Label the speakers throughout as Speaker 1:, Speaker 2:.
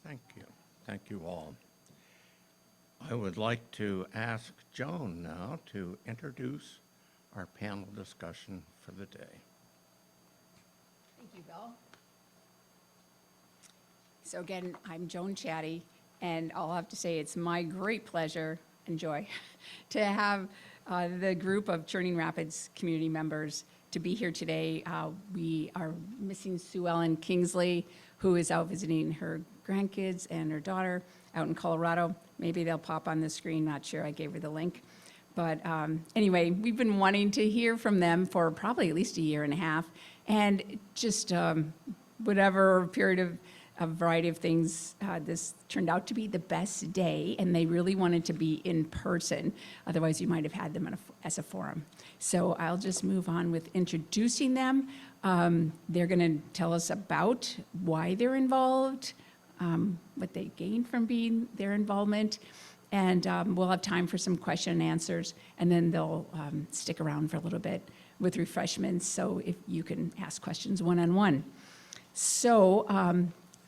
Speaker 1: Thank you. Thank you all. I would like to ask Joan now to introduce our panel discussion for the day.
Speaker 2: Thank you, Bill. So again, I'm Joan Chatty, and I'll have to say it's my great pleasure and joy to have the group of Churning Rapids community members to be here today. We are missing Sue Ellen Kingsley, who is out visiting her grandkids and her daughter out in Colorado. Maybe they'll pop on the screen, not sure, I gave her the link. But anyway, we've been wanting to hear from them for probably at least a year and a half, and just whatever period of a variety of things, this turned out to be the best day, and they really wanted to be in person. Otherwise, you might have had them as a forum. So I'll just move on with introducing them. They're going to tell us about why they're involved, what they gained from being their involvement, and we'll have time for some question and answers, and then they'll stick around for a little bit with refreshments, so if you can ask questions one-on-one. So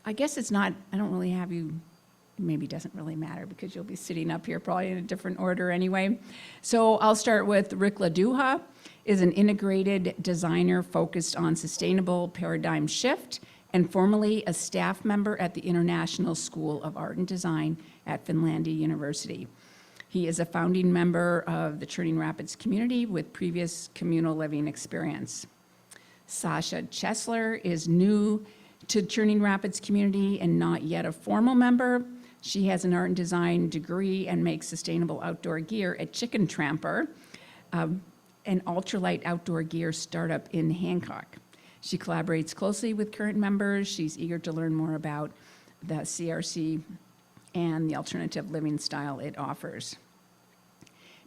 Speaker 2: I guess it's not, I don't really have you, maybe it doesn't really matter because you'll be sitting up here probably in a different order anyway. So I'll start with Rick LaDuha, is an integrated designer focused on sustainable paradigm shift and formerly a staff member at the International School of Art and Design at Finlandia University. He is a founding member of the Churning Rapids Community with previous communal living experience. Sasha Chesler is new to Churning Rapids Community and not yet a formal member. She has an art and design degree and makes sustainable outdoor gear at Chicken Tramper, an ultralight outdoor gear startup in Hancock. She collaborates closely with current members. She's eager to learn more about the CRC and the alternative living style it offers.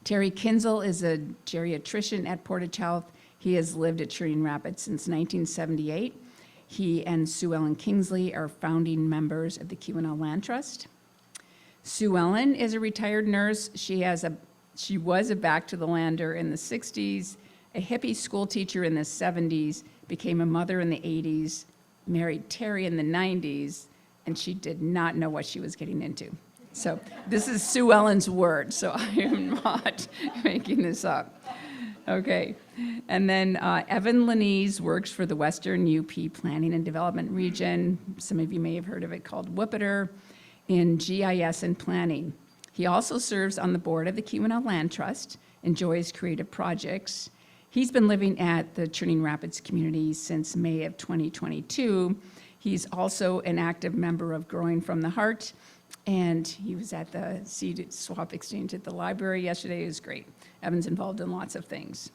Speaker 2: Terry Kinzel is a geriatrician at Portage Health. He has lived at Churning Rapids since 1978. He and Sue Ellen Kingsley are founding members of the Q&L Land Trust. Sue Ellen is a retired nurse. She was a back to the lander in the 60s, a hippie school teacher in the 70s, became a mother in the 80s, married Terry in the 90s, and she did not know what she was getting into. So this is Sue Ellen's word, so I am not making this up. Okay, and then Evan Lanise works for the Western UP Planning and Development Region. Some of you may have heard of it, called Whoopiter, in GIS and planning. He also serves on the board of the Q&L Land Trust, enjoys creative projects. He's been living at the Churning Rapids Community since May of 2022. He's also an active member of Growing from the Heart, and he was at the Seed Swap Exchange at the library yesterday. It was great. Evan's involved in lots of things.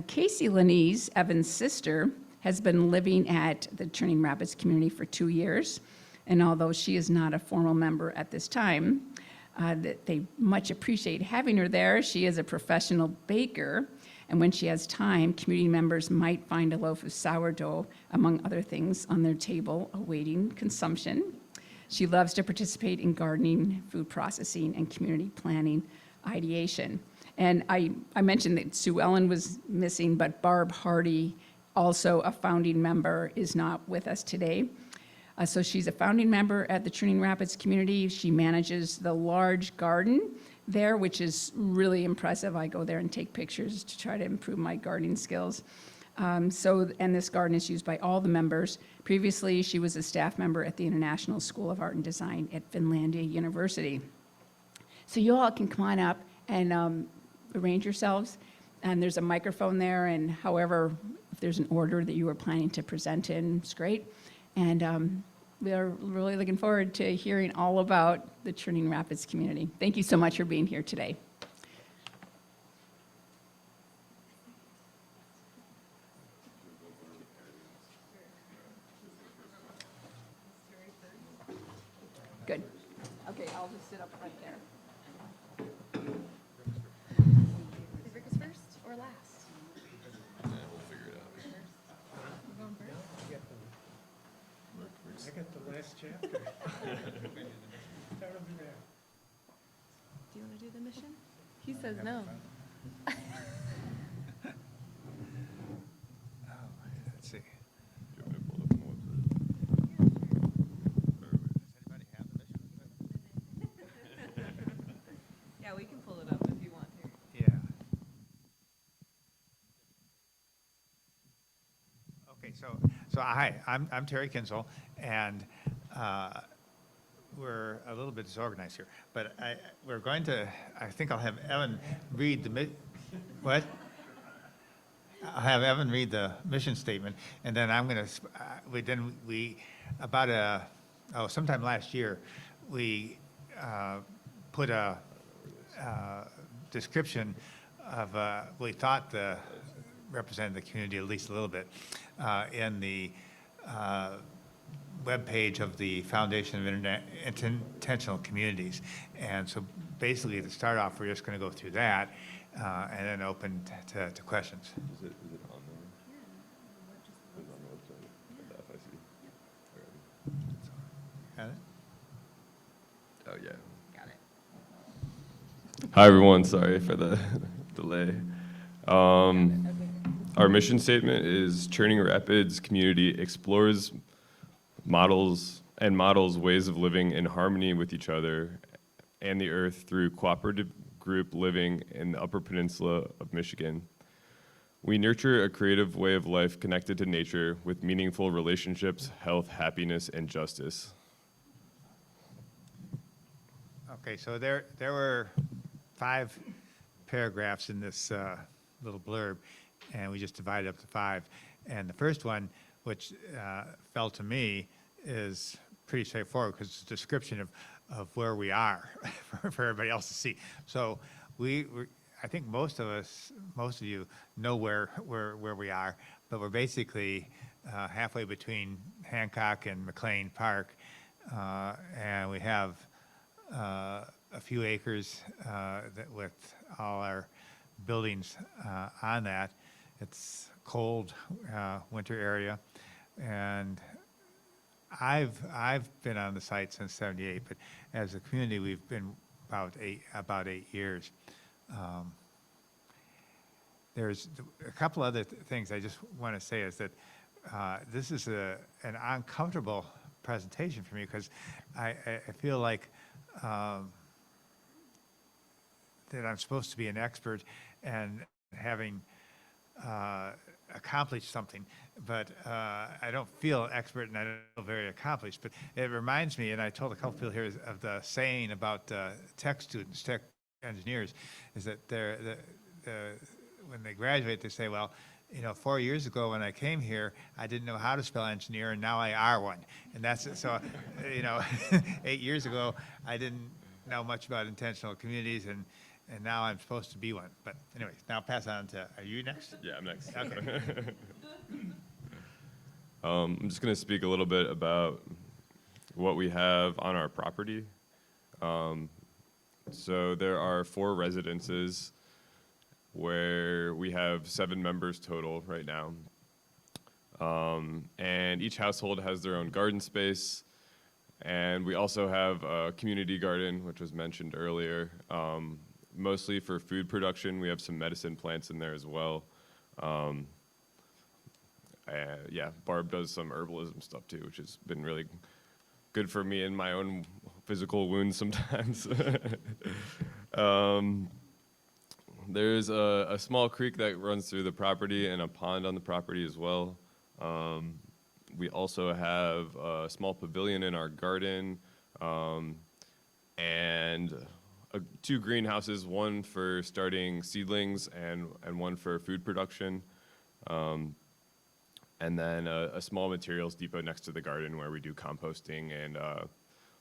Speaker 2: Casey Lanise, Evan's sister, has been living at the Churning Rapids Community for 2 years, and although she is not a formal member at this time, that they much appreciate having her there. She is a professional baker, and when she has time, community members might find a loaf of sourdough, among other things, on their table awaiting consumption. She loves to participate in gardening, food processing, and community planning ideation. And I mentioned that Sue Ellen was missing, but Barb Hardy, also a founding member, is not with us today. So she's a founding member at the Churning Rapids Community. She manages the large garden there, which is really impressive. I go there and take pictures to try to improve my gardening skills. And this garden is used by all the members. Previously, she was a staff member at the International School of Art and Design at Finlandia University. So you all can come on up and arrange yourselves. And there's a microphone there, and however, if there's an order that you were planning to present in, it's great. And we are really looking forward to hearing all about the Churning Rapids community. Thank you so much for being here today. Good. Okay, I'll just sit up right there.
Speaker 3: Rick is first or last?
Speaker 4: Yeah, we'll figure it out.
Speaker 3: We're going first?
Speaker 5: I got the last chapter. Start over there.
Speaker 3: Do you want to do the mission? He says no.
Speaker 5: Let's see.
Speaker 4: Do you want me to pull it up on the website? Or is anybody
Speaker 6: So hi, I'm Terry Kinsel, and we're a little bit disorganized here, but I think I'll have Evan read what? I'll have Evan read the mission statement, and then I'm going to, sometime last year, we put a description of, we thought represented the community at least a little bit, in the webpage of the Foundation of Intentional Communities. And so basically, to start off, we're just going to go through that, and then open to questions.
Speaker 4: Is it on there? Is it on the website? At the FIC?
Speaker 6: Got it?
Speaker 4: Oh, yeah.
Speaker 2: Got it.
Speaker 4: Hi, everyone. Sorry for the delay. Our mission statement is Churning Rapids Community explores, models ways of living in harmony with each other and the earth through cooperative group living in the Upper Peninsula of Michigan. We nurture a creative way of life connected to nature with meaningful relationships, health, happiness, and justice.
Speaker 6: Okay, so there were 5 paragraphs in this little blurb, and we just divided up to 5. And the first one, which fell to me, is pretty straightforward because it's a description of where we are for everybody else to see. So I think most of you know where we are, but we're basically halfway between Hancock and McLean Park, and we have a few acres with all our buildings on that. It's cold winter area, and I've been on the site since '78, but as a community, we've been about 8 years. There's a couple other things I just want to say is that this is an uncomfortable presentation for me because I feel like that I'm supposed to be an expert and having accomplished something, but I don't feel expert and I don't feel very accomplished. But it reminds me, and I told a couple people here, of the saying about tech students, tech engineers, is that when they graduate, they say, well, 4 years ago when I came here, I didn't know how to spell engineer, and now I are one. And that's so, 8 years ago, I didn't know much about intentional communities, and now I'm supposed to be one. But anyways, now I'll pass on to, are you next?
Speaker 4: Yeah, I'm next.
Speaker 6: Okay.
Speaker 4: I'm just going to speak a little bit about what we have on our property. So there are 4 residences where we have 7 members total right now. And each household has their own garden space. And we also have a community garden, which was mentioned earlier, mostly for food production. We have some medicine plants in there as well. Yeah, Barb does some herbalism stuff too, which has been really good for me in my own physical wounds sometimes. There's a small creek that runs through the property and a pond on the property as well. We also have a small pavilion in our garden, and 2 greenhouses, one for starting seedlings and one for food production. And then a small materials depot next to the garden where we do composting and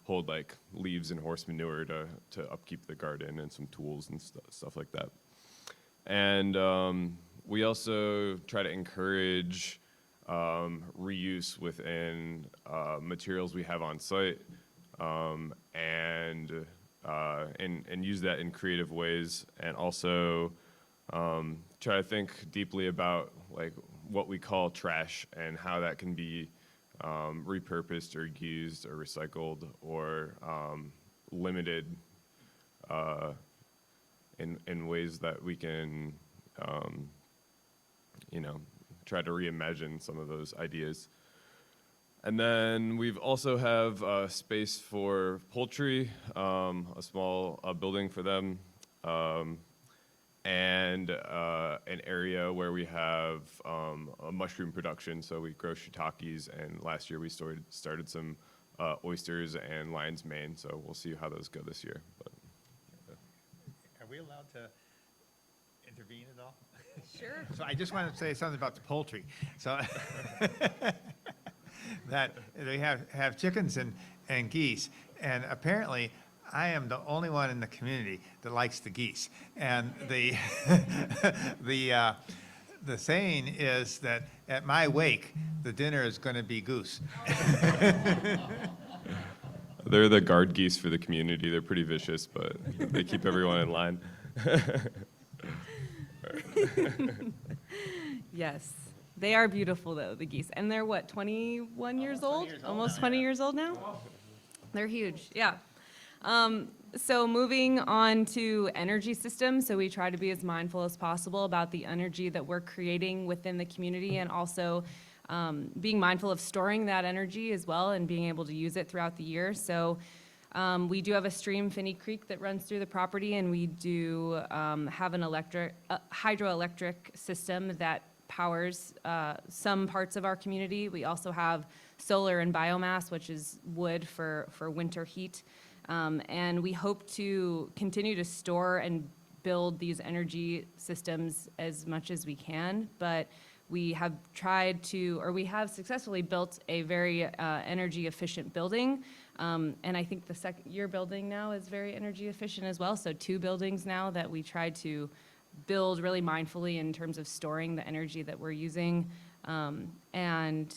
Speaker 4: hold like leaves and horse manure to upkeep the garden, and some tools and stuff like that. And we also try to encourage reuse within materials we have on site, and use that in creative ways, and also try to think deeply about like what we call trash and how that can be repurposed or used or recycled or limited in ways that we can try to reimagine some of those ideas. And then we've also have space for poultry, a small building for them. and an area where we have a mushroom production. So we grow shiitakes, and last year we started some oysters and lion's mane. So we'll see how those go this year. But
Speaker 6: Are we allowed to intervene at all?
Speaker 3: Sure.
Speaker 6: So I just want to say something about the poultry. So that they have chickens and geese, and apparently I am the only one in the community that likes the geese. And the the saying is that at my wake, the dinner is going to be goose.
Speaker 4: they're the guard geese for the community. They're pretty vicious, but they keep everyone in line.
Speaker 3: Yes. They are beautiful, though, the geese. And they're what, 21 years old? Almost 20 years old now? They're huge, yeah. So moving on to energy systems, so we try to be as mindful as possible about the energy that we're creating within the community, and also being mindful of storing that energy as well and being able to use it throughout the year. So we do have a stream, Finney Creek, that runs through the property, and we do have an hydroelectric system that powers some parts of our community. We also have solar and biomass, which is wood for winter heat. And we hope to continue to store and build these energy systems as much as we can, but we have we have successfully built a very energy efficient building. And I think your building now is very energy efficient as well. So 2 buildings now that we try to build really mindfully in terms of storing the energy that we're using. And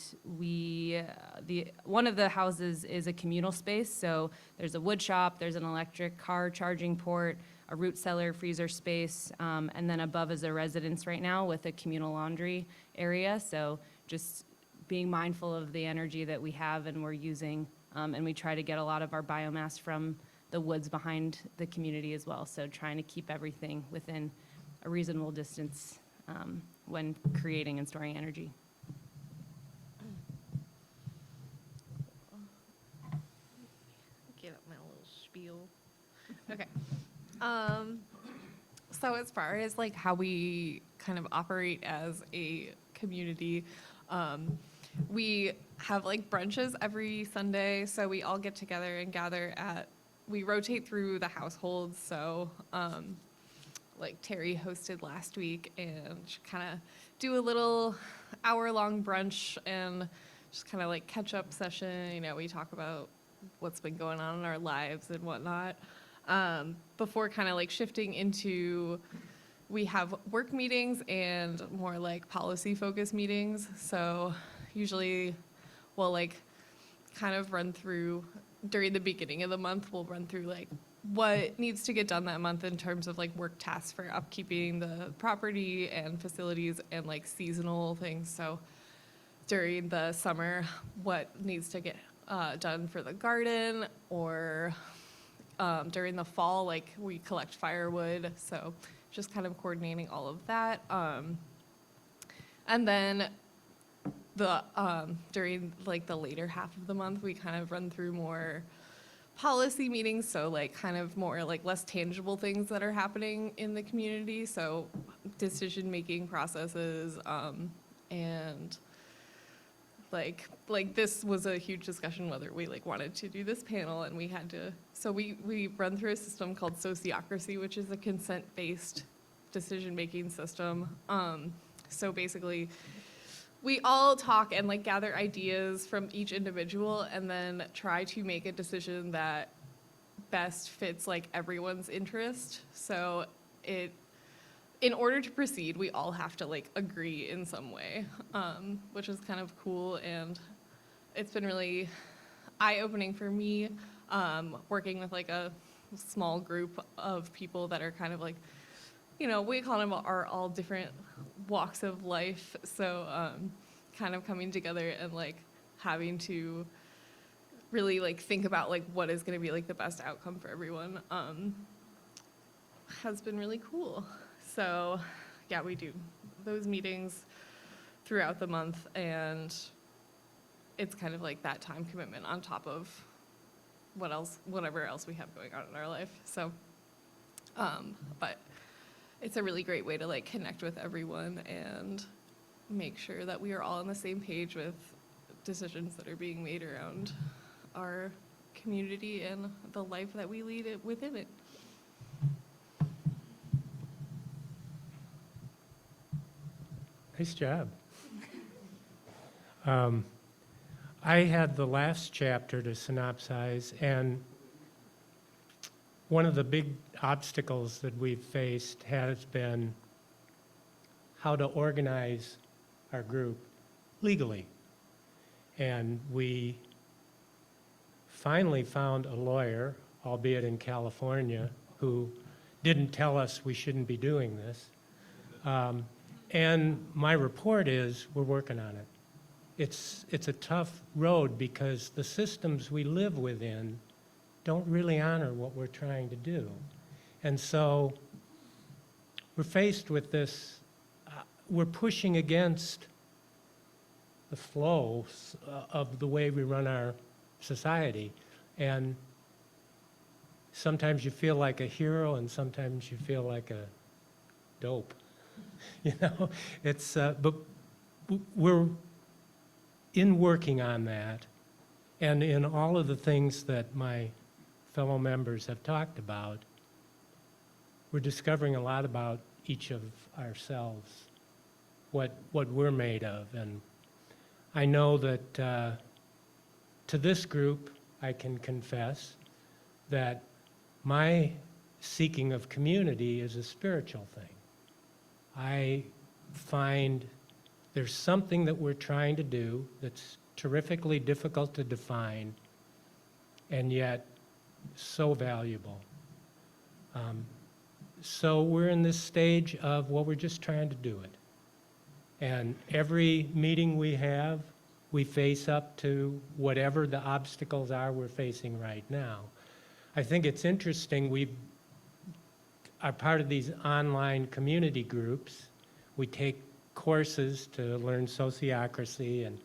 Speaker 3: one of the houses is a communal space, so there's a wood shop, there's an electric car charging port, a root cellar, freezer space, and then above is a residence right now with a communal laundry area. So just being mindful of the energy that we have and we're using, and we try to get a lot of our biomass from the woods behind the community as well. So trying to keep everything within a reasonable distance when creating and storing energy.
Speaker 7: Give up my little spiel. Okay. So as far as like how we kind of operate as a community, we have like brunches every Sunday. So we all get together and we rotate through the households. So like Terry hosted last week, and kind of do a little hour-long brunch and just kind of like catch-up session. You know, we talk about what's been going on in our lives and whatnot. Before kind of like shifting into, we have work meetings and more like policy-focused meetings. So usually we'll like kind of run through, during the beginning of the month, we'll run through like what needs to get done that month in terms of like work tasks for upkeeping the property and facilities and like seasonal things. So during the summer, what needs to get done for the garden, or during the fall, like we collect firewood. So just kind of coordinating all of that. And then during like the later half of the month, we kind of run through more policy meetings, so like kind of more like less tangible things that are happening in the community, so decision-making processes, and like this was a huge discussion whether we like wanted to do this panel, and we had to, so we run through a system called sociocracy, which is a consent-based decision-making system. So basically, we all talk and like gather ideas from each individual and then try to make a decision that best fits like everyone's interest. So in order to proceed, we all have to like agree in some way, which is kind of cool, and it's been really eye-opening for me, working with like a small group of people that are kind of like, you know, we call them are all different walks of life. So kind of coming together and like having to really like think about like what is going to be like the best outcome for everyone has been really cool. So yeah, we do those meetings throughout the month, and it's kind of like that time commitment on top of whatever else we have going on in our life. So but it's a really great way to like connect with everyone and make sure that we are all on the same page with decisions that are being made around our community and the life that we lead within it.
Speaker 5: Nice job. I had the last chapter to synopsize, and one of the big obstacles that we've faced has been how to organize our group legally. And we finally found a lawyer, albeit in California, who didn't tell us we shouldn't be doing this. And my report is we're working on it. It's a tough road because the systems we live within don't really honor what we're trying to do. And so we're faced with this, we're pushing against the flow of the way we run our society. And sometimes you feel like a hero and sometimes you feel like a dope. You know, but we're in working on that, and in all of the things that my fellow members have talked about, we're discovering a lot about each of ourselves, what we're made of. And I know that to this group, I can confess that my seeking of community is a spiritual thing. I find there's something that we're trying to do that's terrifically difficult to define and yet so valuable. So we're in this stage of, well, we're just trying to do it. And every meeting we have, we face up to whatever the obstacles are we're facing right now. I think it's interesting, we are part of these online community groups. We take courses to learn sociocracy and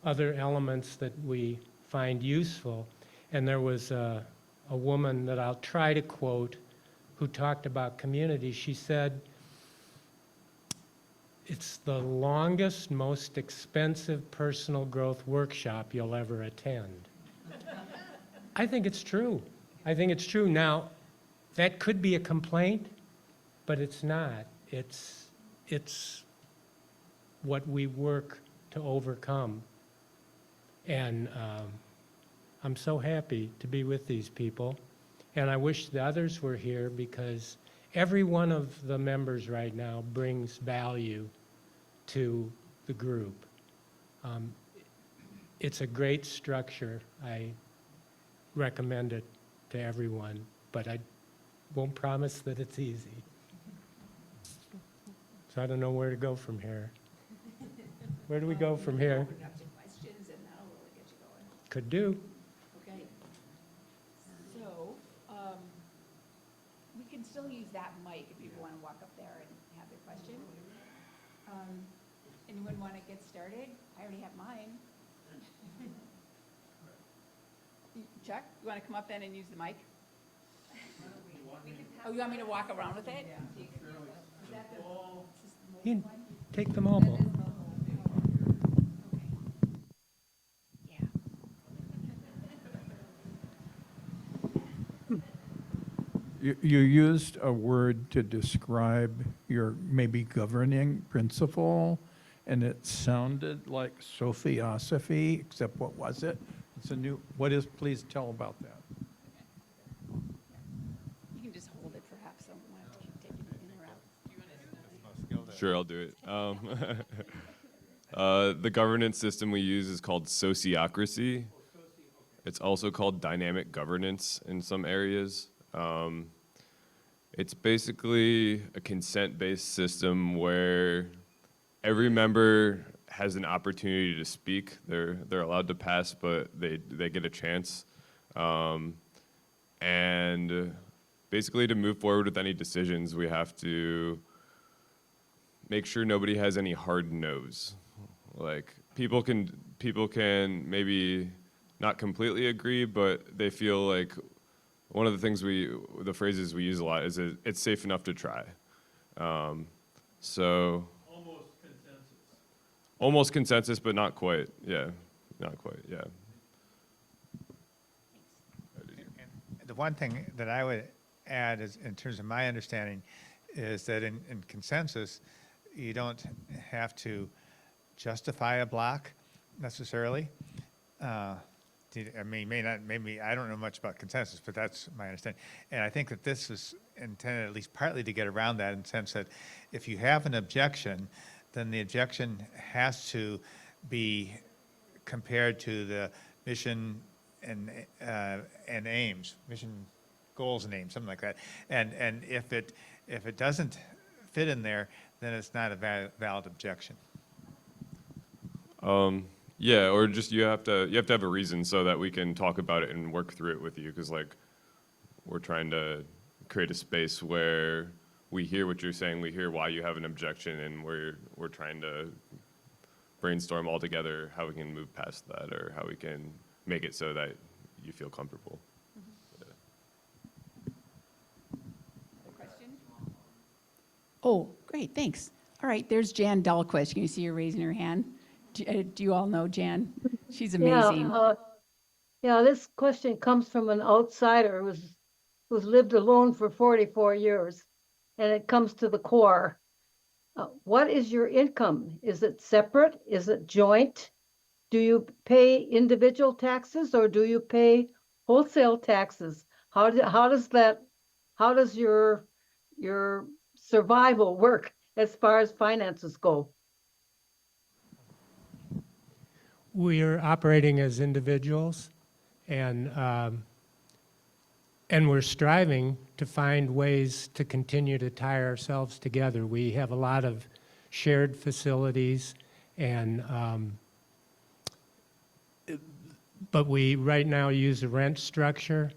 Speaker 5: other elements that we find useful. And there was a woman that I'll try to quote who talked about community. She said, "It's the longest, most expensive personal growth workshop you'll ever attend." I think it's true. I think it's true. Now, that could be a complaint, but it's not. It's what we work to overcome. And I'm so happy to be with these people. And I wish the others were here because every one of the members right now brings value to the group. It's a great structure. I recommend it to everyone, but I won't promise that it's easy. So I don't know where to go from here. Where do we go from here?
Speaker 2: Open up to questions, and that'll really get you going.
Speaker 5: Could do.
Speaker 2: Okay. So, we can still use that mic if people want to walk up there and have their question. Anyone want to get started? I already have mine. Chuck, you want to come up then and use the mic? Oh, you want me to walk around with it? Yeah. Is that the mobile
Speaker 5: You can
Speaker 2: one?
Speaker 5: take the mobile.
Speaker 2: Yeah.
Speaker 8: You used a word to describe your maybe governing principle, and it sounded like Sophiosophy, except what was it? It's a new, what is, please tell about that.
Speaker 2: You can just hold it perhaps, so we want to keep taking it in or out.
Speaker 4: Sure, I'll do it. The governance system we use is called sociocracy. It's also called dynamic governance in some areas. It's basically a consent-based system where every member has an opportunity to speak. They're allowed to pass, but they get a chance. And basically, to move forward with any decisions, we have to make sure nobody has any hard no's. Like people can maybe not completely agree, but they feel like one of the things the phrases we use a lot is it's safe enough to try. So almost consensus, but not quite. Yeah, not quite. Yeah.
Speaker 6: And the one thing that I would add is, in terms of my understanding, is that in consensus, you don't have to justify a block necessarily. I mean, may not, maybe, I don't know much about consensus, but that's my understanding. And I think that this is intended at least partly to get around that, in the sense that if you have an objection, then the objection has to be compared to the mission and aims, mission goals and aims, something like that. And if it doesn't fit in there, then it's not a valid objection.
Speaker 4: Yeah, or just you have to have a reason so that we can talk about it and work through it with you, because like we're trying to create a space where we hear what you're saying, we hear why you have an objection, and we're trying to brainstorm all together how we can move past that, or how we can make it so that you feel comfortable.
Speaker 2: Question? Oh, great, thanks. All right, there's Jan Dahlquist. Can you see her raising her hand? Do you all know Jan? She's amazing.
Speaker 9: Yeah, this question comes from an outsider who's lived alone for 44 years, and it comes to the core. What is your income? Is it separate? Is it joint? Do you pay individual taxes, or do you pay wholesale taxes? How does your survival work as far as finances go?
Speaker 5: We're operating as individuals, and we're striving to find ways to continue to tie ourselves together. We have a lot of shared facilities, and but we right now use a rent structure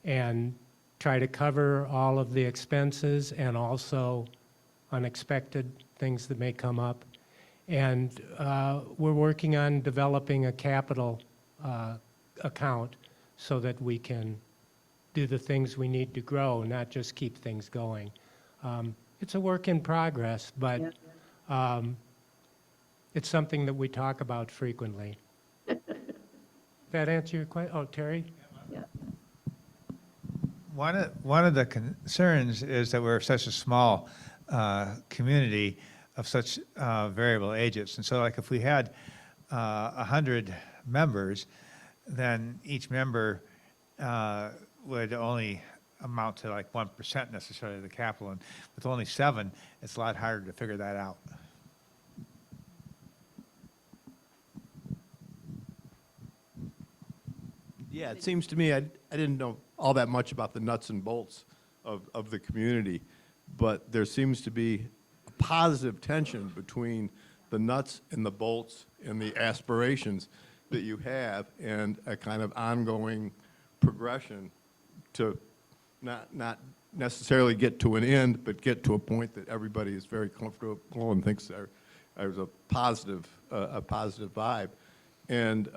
Speaker 5: and try to cover all of the expenses and also unexpected things that may come up. And we're working on developing a capital account so that we can do the things we need to grow, not just keep things going. It's a work in progress, but it's something that we talk about frequently. That answer your question? Oh, Terry?
Speaker 9: Yeah.
Speaker 6: One of the concerns is that we're such a small community of such variable ages. And so like if we had 100 members, then each member would only amount to like 1% necessarily of the capital. And with only 7, it's a lot harder to figure that out.
Speaker 10: Yeah, it seems to me, I didn't know all that much about the nuts and bolts of the community, but there seems to be a positive tension between the nuts and the bolts and the aspirations that you have, and a kind of ongoing progression to not necessarily get to an end, but get to a point that everybody is very comfortable and thinks there's a positive vibe. And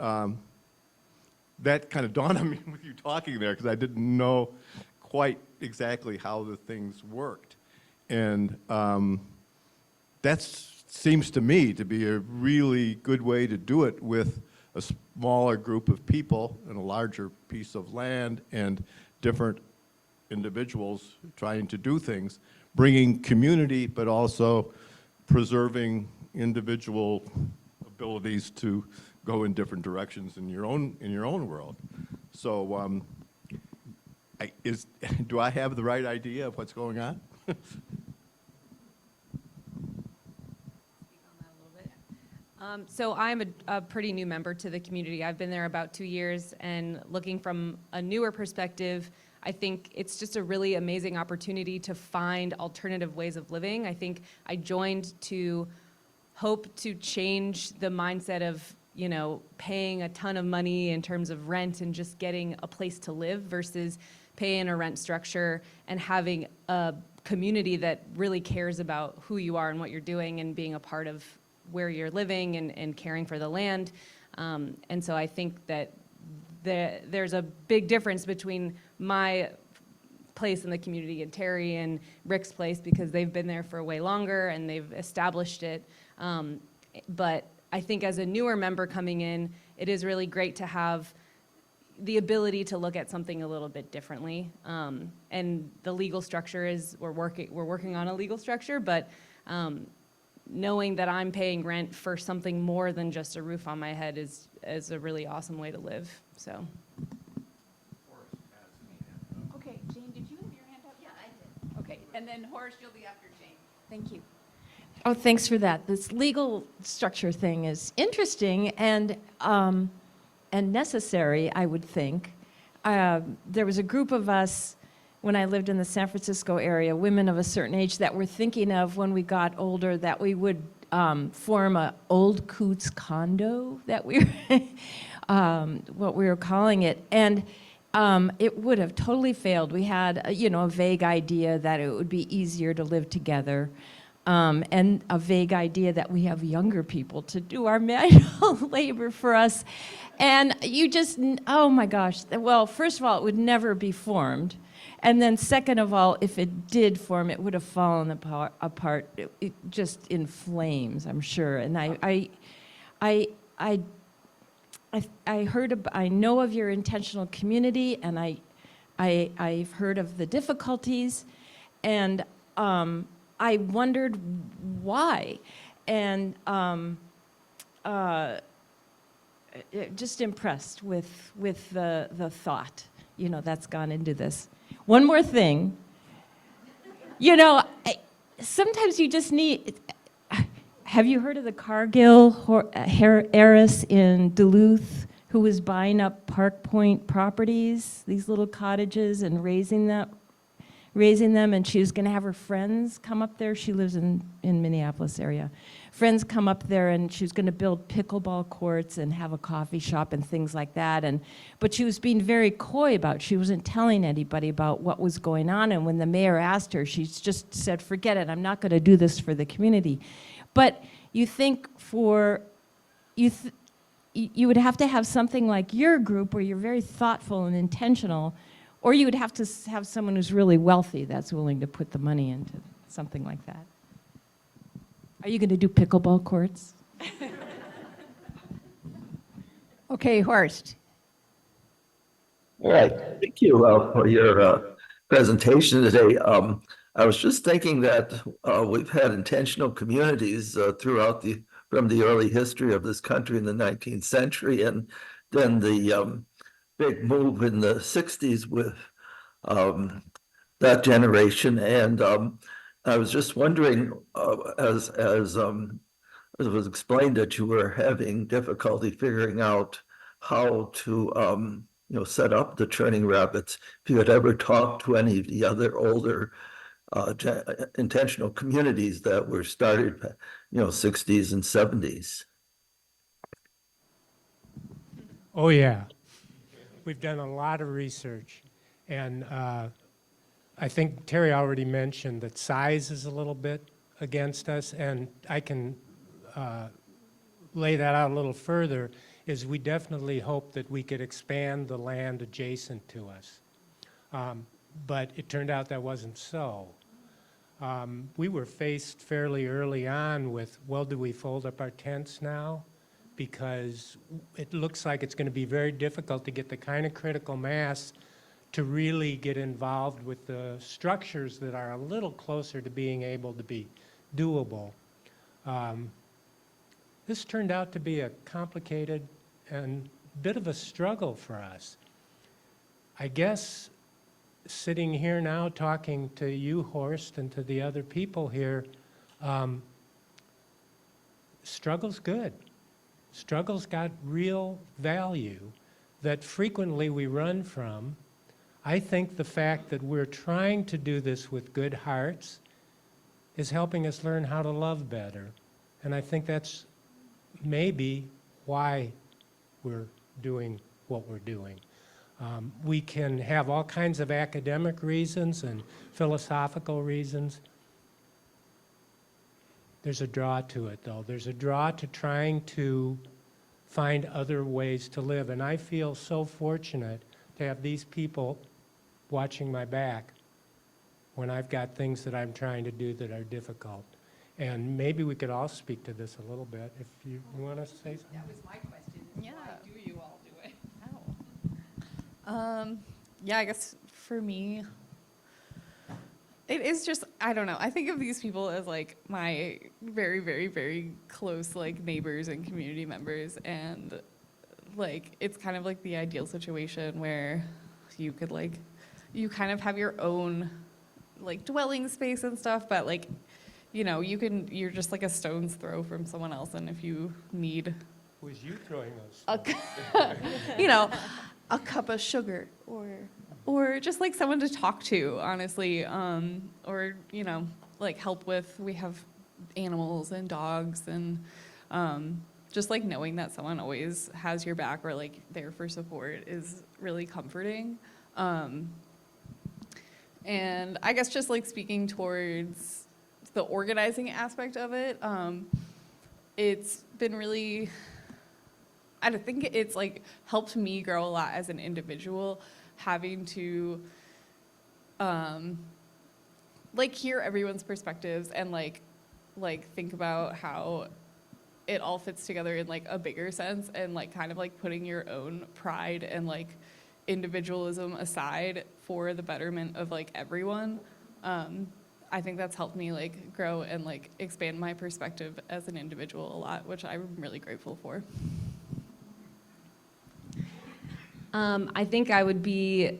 Speaker 10: that kind of dawned on me with you talking there, because I didn't know quite exactly how the things worked. And that seems to me to be a really good way to do it, with a smaller group of people and a larger piece of land and different individuals trying to do things, bringing community, but also preserving individual abilities to go in different directions in your own world. So, do I have the right idea of what's going on?
Speaker 3: So I'm a pretty new member to the community. I've been there about 2 years, and looking from a newer perspective, I think it's just a really amazing opportunity to find alternative ways of living. I think I joined to hope to change the mindset of, you know, paying a ton of money in terms of rent and just getting a place to live, versus paying a rent structure and having a community that really cares about who you are and what you're doing, and being a part of where you're living and caring for the land. And so I think that there's a big difference between my place in the community, and Terry and Rick's place, because they've been there for way longer and they've established it. But I think as a newer member coming in, it is really great to have the ability to look at something a little bit differently. And the legal structure is, we're working on a legal structure, but knowing that I'm paying rent for something more than just a roof on my head is a really awesome way to live, so.
Speaker 2: Okay, Jane, did you have your hand up? Yeah, I did. Okay, and then Horace, you'll be after Jane. Thank you.
Speaker 11: Oh, thanks for that. This legal structure thing is interesting and necessary, I would think. There was a group of us when I lived in the San Francisco area, women of a certain age, that were thinking of when we got older that we would form a old coots condo, that we what we were calling it. And it would have totally failed. We had, a vague idea that it would be easier to live together. And a vague idea that we have younger people to do our manual labor for us. And you just, oh my gosh. Well, first of all, it would never be formed. And then second of all, if it did form, it would have fallen apart it just in flames, I'm sure. And I know of your intentional community, and I've heard of the difficulties, and I wondered why, and just impressed with the thought, that's gone into this. One more thing, sometimes you just need. Have you heard of the Cargill heiress in Duluth who was buying up Park Point properties, these little cottages, and raising them, and she was going to have her friends come up there. She lives in Minneapolis area. Friends come up there, and she was going to build pickleball courts and have a coffee shop and things like that. But she was being very coy about it. She wasn't telling anybody about what was going on. And when the mayor asked her, she just said, "Forget it. I'm not going to do this for the community." But you think you would have to have something like your group where you're very thoughtful and intentional. Or you would have to have someone who's really wealthy that's willing to put the money into something like that. Are you going to do pickleball courts?
Speaker 2: Okay, Horst.
Speaker 12: All right, thank you for your presentation today. I was just thinking that we've had intentional communities from the early history of this country in the 19th century, and then the big move in the 60s with that generation. And I was just wondering, as it was explained that you were having difficulty figuring out how to set up the Churning Rapids, if you had ever talked to any of the other older intentional communities that were started, 60s and 70s.
Speaker 5: Oh, yeah. We've done a lot of research, and I think Terry already mentioned that size is a little bit against us, and I can lay that out a little further, is we definitely hope that we could expand the land adjacent to us. But it turned out that wasn't so. We were faced fairly early on with, well, do we fold up our tents now? Because it looks like it's going to be very difficult to get the kind of critical mass to really get involved with the structures that are a little closer to being able to be doable. This turned out to be a complicated and bit of a struggle for us. I guess sitting here now talking to you, Horst, and to the other people here, struggle's good. Struggle's got real value that frequently we run from. I think the fact that we're trying to do this with good hearts is helping us learn how to love better. And I think that's maybe why we're doing what we're doing. We can have all kinds of academic reasons and philosophical reasons. There's a draw to it, though. There's a draw to trying to find other ways to live. And I feel so fortunate to have these people watching my back when I've got things that I'm trying to do that are difficult. And maybe we could all speak to this a little bit, if you want to say something.
Speaker 2: That was my question.
Speaker 7: Yeah.
Speaker 2: Why do you all do it?
Speaker 7: Yeah, I guess for me, it is just, I don't know. I think of these people as like my very, very, very close like neighbors and community members. And like, it's kind of like the ideal situation where you could like, you kind of have your own like dwelling space and stuff, but like, you know, you're just like a stone's throw from someone else. And if you need
Speaker 5: Was you throwing those?
Speaker 7: you know, a cup of sugar or just like someone to talk to, honestly, or, you know, like help with, we have animals and dogs and just like knowing that someone always has your back or like there for support is really comforting. And I guess just like speaking towards the organizing aspect of it, it's been really, I think it's like helped me grow a lot as an individual, having to like hear everyone's perspectives and like think about how it all fits together in like a bigger sense and like kind of like putting your own pride and like individualism aside for the betterment of like everyone. I think that's helped me like grow and like expand my perspective as an individual a lot, which I'm really grateful for.
Speaker 3: I think I would be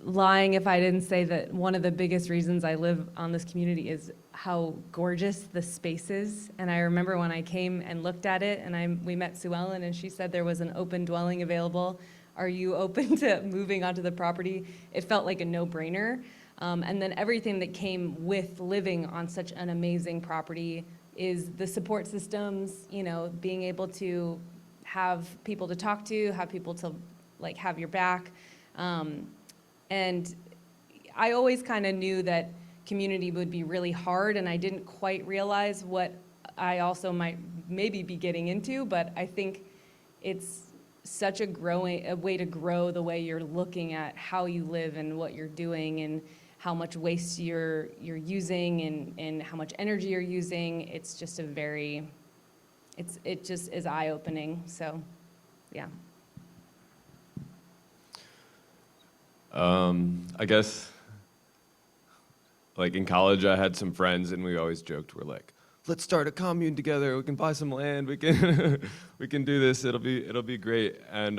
Speaker 3: lying if I didn't say that one of the biggest reasons I live on this community is how gorgeous the space is. And I remember when I came and looked at it, and we met Sue Ellen, and she said there was an open dwelling available. Are you open to moving onto the property? It felt like a no-brainer. And then everything that came with living on such an amazing property is the support systems, you know, being able to have people to talk to, have people to like have your back. And I always kind of knew that community would be really hard, and I didn't quite realize what I also might maybe be getting into, but I think it's such a way to grow the way you're looking at how you live and what you're doing and how much waste you're using and how much energy you're using. It's just it just is eye-opening, so yeah.
Speaker 4: I guess, like in college, I had some friends, and we always joked, we're like, let's start a commune together. We can buy some land. We can, we can do this. It'll be great. And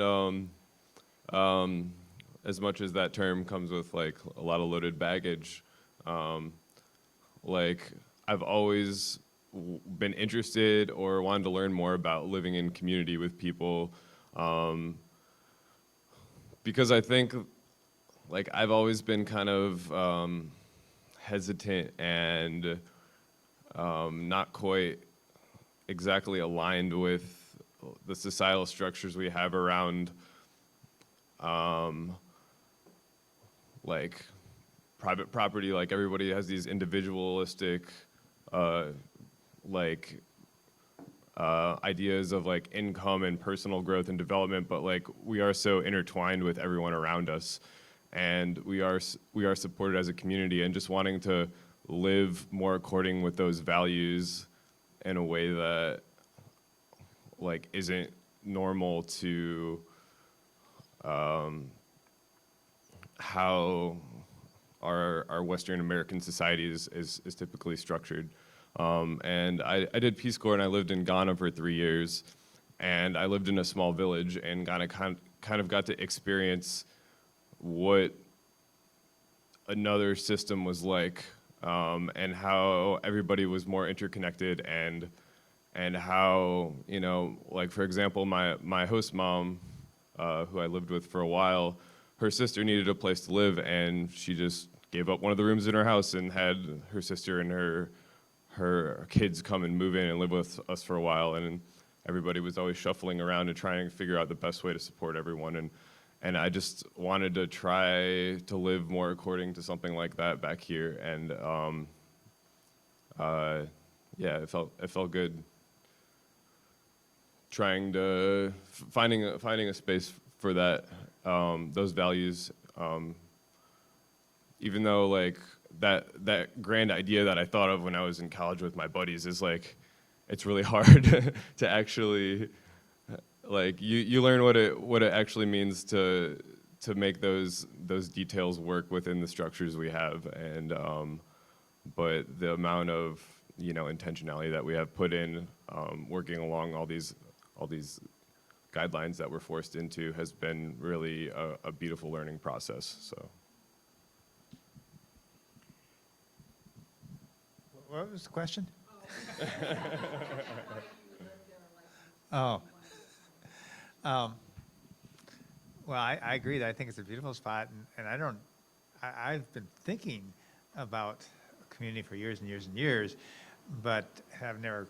Speaker 4: as much as that term comes with like a lot of loaded baggage, like I've always been interested or wanted to learn more about living in community with people, because I think. Like, I've always been kind of hesitant and not quite exactly aligned with the societal structures we have around, like, private property. Like, everybody has these individualistic, ideas of, like, income and personal growth and development, but, like, we are so intertwined with everyone around us. And we are supported as a community, and just wanting to live more according with those values in a way that like isn't normal to how our Western American society is typically structured. And I did Peace Corps, and I lived in Ghana for 3 years, and I lived in a small village, and Ghana kind of got to experience what another system was like, and how everybody was more interconnected, and how, you know, like for example, my host mom, who I lived with for a while, her sister needed a place to live, and she just gave up one of the rooms in her house and had her sister and her kids come and move in and live with us for a while, and everybody was always shuffling around and trying to figure out the best way to support everyone. And I just wanted to try to live more according to something like that back here, and yeah, it felt good. Trying to finding a space for that, those values, even though like that grand idea that I thought of when I was in college with my buddies is like, it's really hard to actually, like, you learn what it actually means to make those details work within the structures we have, and but the amount of intentionality that we have put in working along all these guidelines that we're forced into has been really a beautiful learning process. So.
Speaker 6: What was the question? Oh. Well, I agree that I think it's a beautiful spot, and I've been thinking about a community for years and years and years, but have never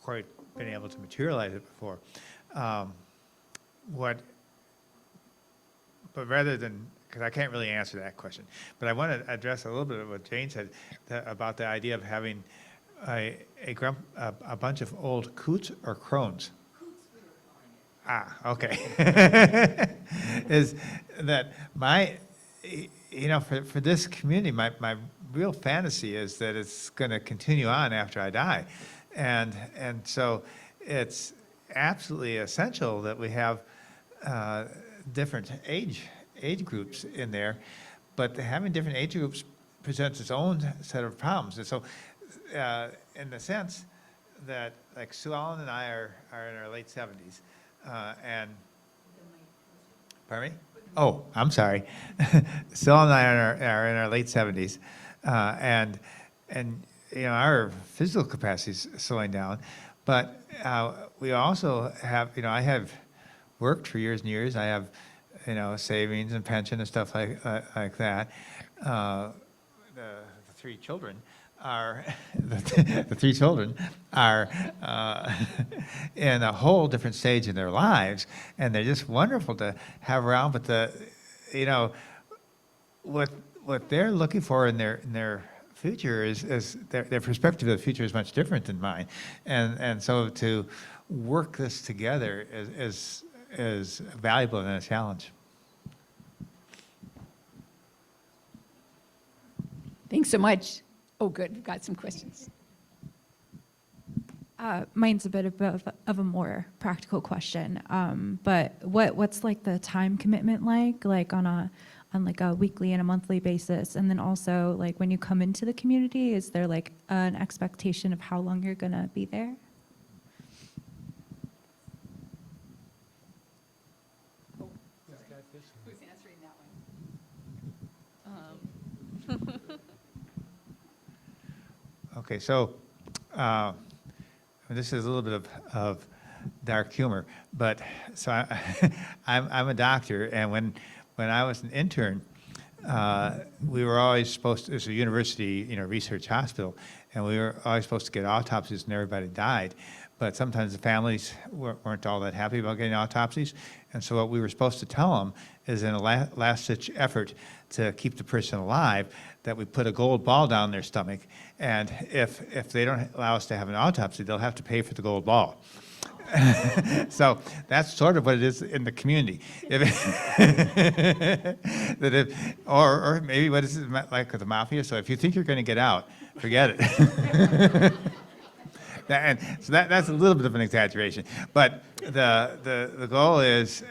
Speaker 6: quite been able to materialize it before. But rather than, because I can't really answer that question, but I want to address a little bit of what Jane said about the idea of having a bunch of old coots or crones. Ah, okay. Is that for this community, my real fantasy is that it's going to continue on after I die. And so it's absolutely essential that we have different age groups in there, but having different age groups presents its own set of problems. And so in the sense that, like, Sue Ellen and I are in our late 70s, and pardon me? Oh, I'm sorry. Sue Ellen and I are in our late 70s, and our physical capacity is slowing down, but we also have, I have worked for years and years. I have, savings and pension and stuff like that. The three children are the three children are in a whole different stage in their lives, and they're just wonderful to have around. But what they're looking for in their future is their perspective of the future is much different than mine, and so to work this together is valuable and a challenge.
Speaker 2: Thanks so much. Oh, good. We've got some questions.
Speaker 13: Mine's a bit of a more practical question, but what's like the time commitment like on like a weekly and a monthly basis, and then also like when you come into the community, is there like an expectation of how long you're gonna be there?
Speaker 2: Who's answering that one?
Speaker 6: Okay, so this is a little bit of dark humor, but so I'm a doctor, and when I was an intern, we were always supposed to, it's a university, research hospital, and we were always supposed to get autopsies, and everybody died. But sometimes the families weren't all that happy about getting autopsies, and so what we were supposed to tell them is, in a last-ditch effort to keep the person alive, that we put a gold ball down their stomach, and if they don't allow us to have an autopsy, they'll have to pay for the gold ball. So that's sort of what it is in the community. Or maybe what is it like with the mafia? So if you think you're going to get out, forget it. And so that's a little bit of an exaggeration, but the goal is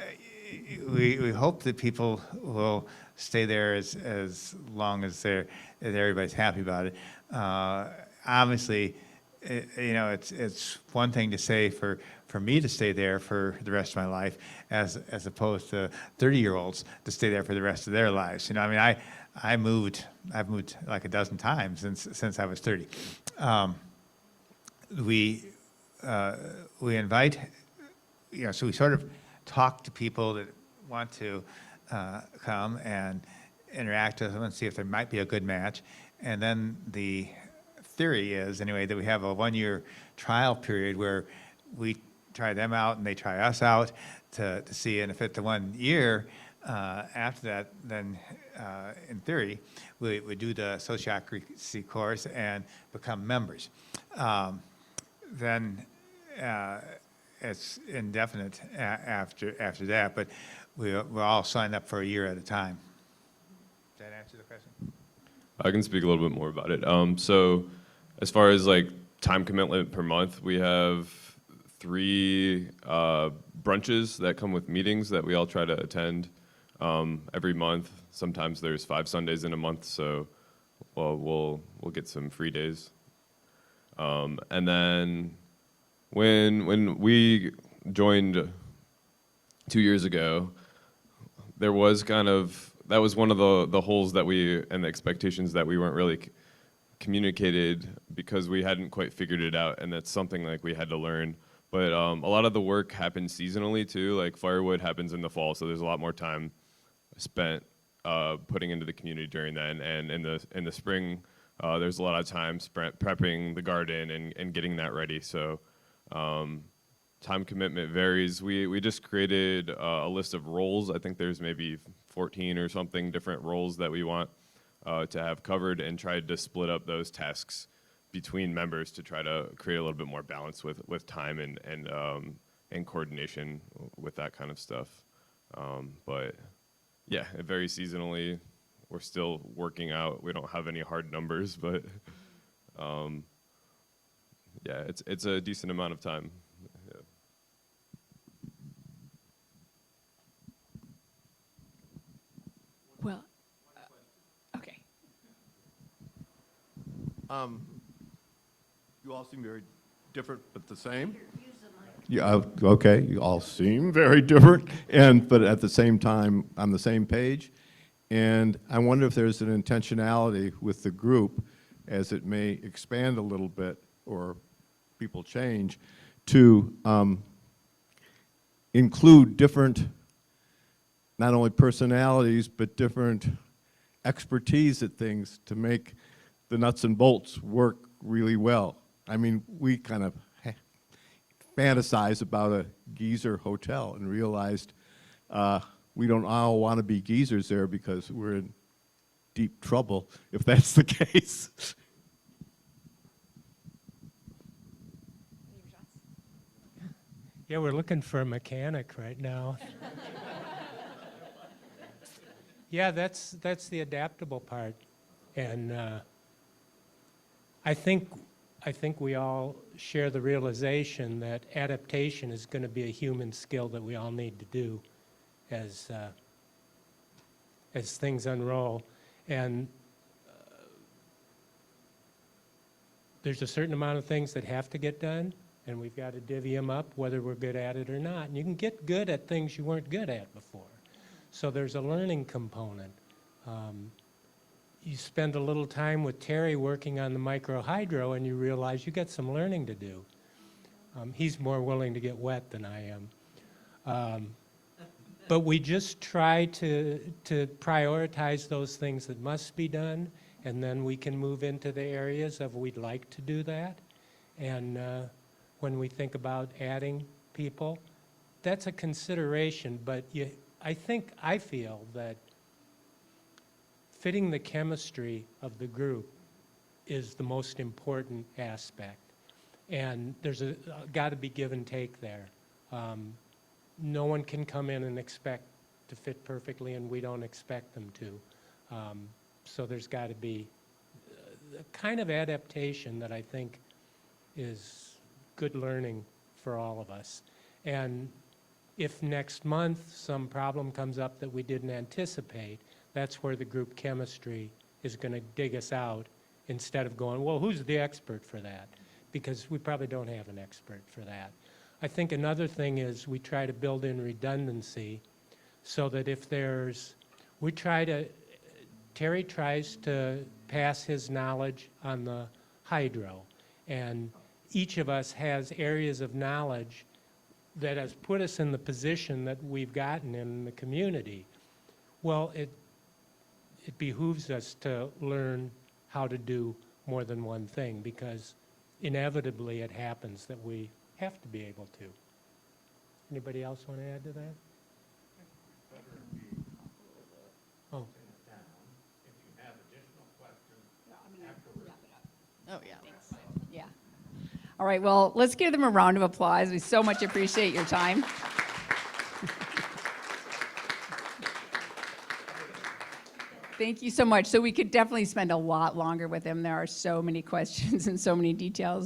Speaker 6: we hope that people will stay there as long as everybody's happy about it. Obviously, it's one thing to say for me to stay there for the rest of my life, as opposed to 30-year-olds to stay there for the rest of their lives. I've moved like a dozen times since I was 30. We invite, so we sort of talk to people that want to come and interact with them and see if there might be a good match. And then the theory is, anyway, that we have a 1-year trial period where we try them out and they try us out to see, and if at the 1 year, after that, then in theory, we do the sociocracy course and become members. Then it's indefinite after that, but we're all signed up for a year at a time. Does that answer the question?
Speaker 4: I can speak a little bit more about it. So as far as like time commitment per month, we have 3 brunches that come with meetings that we all try to attend every month. Sometimes there's 5 Sundays in a month, so we'll get some free days. And then when we joined 2 years ago, there was that was one of the holes that and the expectations that we weren't really communicated because we hadn't quite figured it out, and that's something like we had to learn. But a lot of the work happens seasonally too. Like firewood happens in the fall, so there's a lot more time spent putting into the community during that. And in the spring, there's a lot of time spent prepping the garden and getting that ready. So time commitment varies. We just created a list of roles. I think there's maybe 14 or something different roles that we want to have covered, and tried to split up those tasks between members to try to create a little bit more balance with time and coordination with that kind of stuff. But yeah, it varies seasonally. We're still working out. We don't have any hard numbers, but yeah, it's a decent amount of time. Yeah.
Speaker 2: Well, okay.
Speaker 10: You all seem very different but the same. Yeah, okay, you all seem very different, but at the same time, on the same page. And I wonder if there's an intentionality with the group, as it may expand a little bit or people change, to include different, not only personalities, but different expertise at things to make the nuts and bolts work really well. I mean, we kind of fantasize about a geezer hotel and realized we don't all want to be geezers there because we're in deep trouble if that's the case.
Speaker 5: Yeah, we're looking for a mechanic right now. Yeah, that's the adaptable part. And I think we all share the realization that adaptation is going to be a human skill that we all need to do as things unroll. And there's a certain amount of things that have to get done, and we've got to divvy them up whether we're good at it or not. And you can get good at things you weren't good at before. So there's a learning component. You spend a little time with Terry working on the micro-hydro, and you realize you got some learning to do. He's more willing to get wet than I am. But we just try to prioritize those things that must be done, and then we can move into the areas of we'd like to do that. And when we think about adding people, that's a consideration, but I feel that fitting the chemistry of the group is the most important aspect. And there's got to be give and take there. No one can come in and expect to fit perfectly, and we don't expect them to. So there's got to be a kind of adaptation that I think is good learning for all of us. And if next month some problem comes up that we didn't anticipate, that's where the group chemistry is going to dig us out instead of going, well, who's the expert for that? Because we probably don't have an expert for that. I think another thing is we try to build in redundancy so that if Terry tries to pass his knowledge on the hydro, and each of us has areas of knowledge that has put us in the position that we've gotten in the community. Well, it behooves us to learn how to do more than one thing, because inevitably it happens that we have to be able to. Anybody else want to add to that? Oh.
Speaker 2: Oh, yeah. Yeah. All right, well, let's give them a round of applause. We so much appreciate your time. Thank you so much. So we could definitely spend a lot longer with him. There are so many questions and so many details.